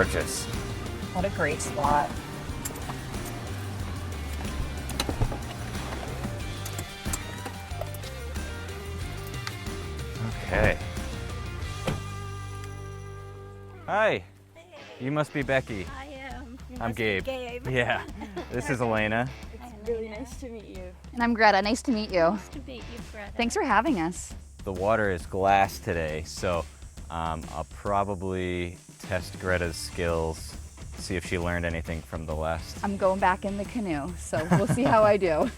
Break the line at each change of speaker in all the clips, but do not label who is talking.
gorgeous.
What a great spot.
Okay. Hi.
Hey.
You must be Becky.
I am.
I'm Gabe. Yeah. This is Elaina.
It's really nice to meet you.
And I'm Gretta. Nice to meet you.
Nice to meet you, Greta.
Thanks for having us.
The water is glass today, so I'll probably test Gretta's skills, see if she learned anything from the last.
I'm going back in the canoe, so we'll see how I do.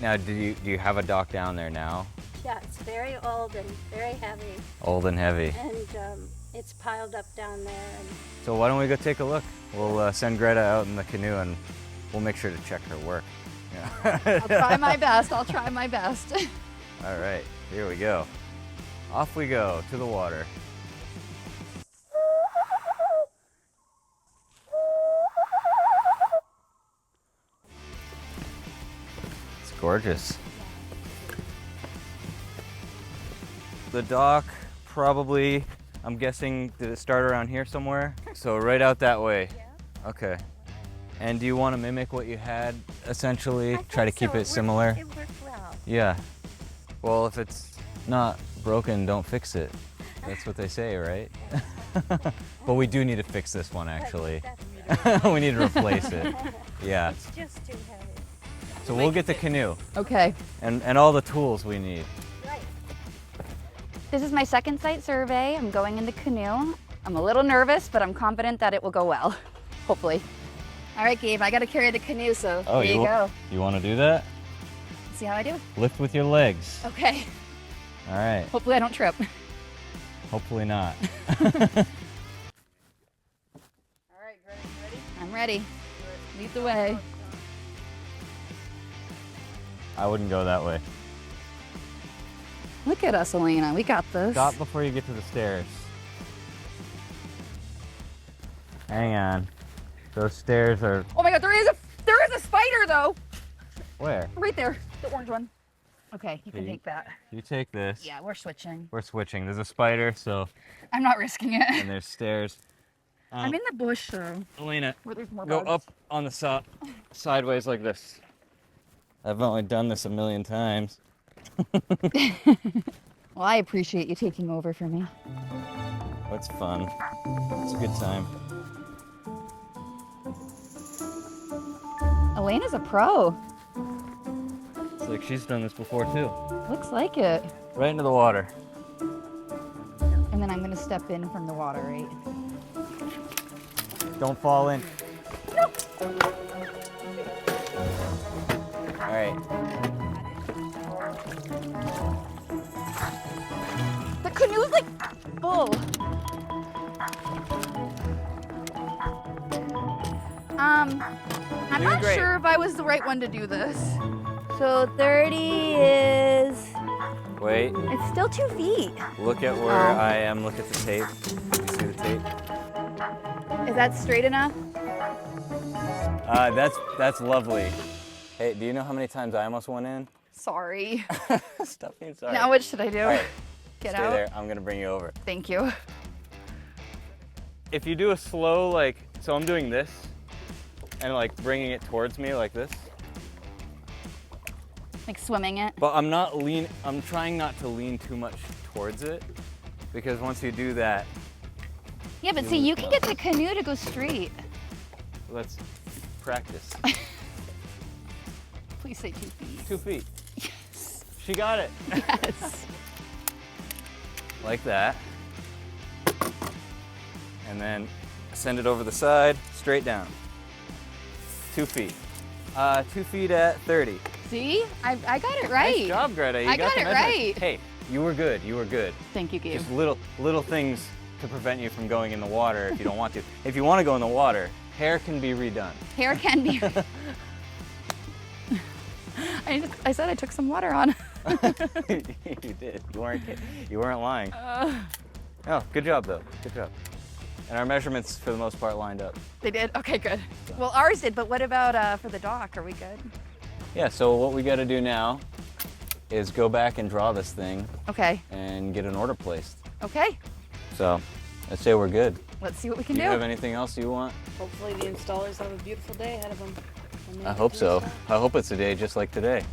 Now, do you have a dock down there now?
Yeah, it's very old and very heavy,
Old and heavy.
and it's piled up down there. And
So why don't we go take a look? We'll send Gretta out in the canoe and we'll make sure to check her work. Yeah.
I'll try my best. I'll try my best.
All right, here we go. Off we go to the water. It's gorgeous. The dock probably, I'm guessing, did it start around here somewhere? So right out that way.
yeah.
Okay. And do you want to mimic what you had, essentially?
I
Try to
think
keep
so.
it similar?
It worked well.
Yeah. Well, if it's not broken, don't fix it. That's what they say, right? But we do need to fix this one, actually.
That's
We need to replace it. Yeah.
It's just too heavy.
So we'll get the canoe
Okay.
and all the tools we need.
Right.
This is my second site survey. I'm going in the canoe. I'm a little nervous, but I'm confident that it will go well. Hopefully. All right, Gabe, I got to carry the canoe, so
Oh,
here you go.
You want to do that?
See how I do?
Lift with your legs.
Okay.
All right.
Hopefully I don't trip.
Hopefully not.
All right, Greta, you ready? I'm ready. Lead the way.
I wouldn't go that way.
Look at us, Elaina. We got this.
Stop before you get to the stairs. Hang on. Those stairs are
Oh my God, there is a spider though.
where?
Right there, the orange one. Okay, you can
Okay.
take that.
You take this.
Yeah, we're switching.
We're switching. There's a spider, so
I'm not risking it.
and there's stairs.
I'm in the bush though,
Elaina,
where there's more
go
bugs.
up on the sideways like this. I've only done this a million times.
Well, I appreciate you taking over for me.
That's fun. It's a good time.
Elena's a pro.
It's like she's done this before too.
Looks like it.
Right into the water.
And then I'm gonna step in from the water, right?
Don't fall in. All right.
The canoe's like full. I'm
Doing
not
great.
sure if I was the right one to do this. So 30 is,
Wait.
it's still 2 feet.
Look at where I am. Look at the tape. You see the tape?
Is that straight enough?
That's lovely. Hey, do you know how many times I almost went in?
Sorry.
Stop being sorry.
Now what should I do?
All right,
Get
stay
out?
there. I'm gonna bring you over.
Thank you.
If you do a slow, like, so I'm doing this, and like bringing it towards me like this,
Like swimming it.
but I'm trying not to lean too much towards it, because once you do that,
Yeah, but see, you can get the canoe to go straight.
let's practice.
Please say 2 feet.
2 feet.
Yes.
She got it.
Yes.
Like that. And then send it over the side, straight down. 2 feet. 2 feet at 30.
See? I got it right.
Nice job, Greta. You
I got
the
it
measurements.
right.
Hey, you were good. You were good.
Thank you, Gabe.
Just little things to prevent you from going in the water if you don't want to. If you want to go in the water, hair can be redone.
Hair can be. I said I took some water on.
You did. You weren't lying. Oh, good job though. Good job. And our measurements, for the most part, lined up.
They did? Okay, good. Well, ours did, but what about for the dock? Are we good?
Yeah, so what we got to do now is go back and draw this thing
Okay.
and get an order placed.
Okay.
So I'd say we're good.
let's see what we can
Do
do.
you have anything else you want?
Hopefully the installers have a beautiful day ahead of them.
I hope so. I hope it's a day just like today.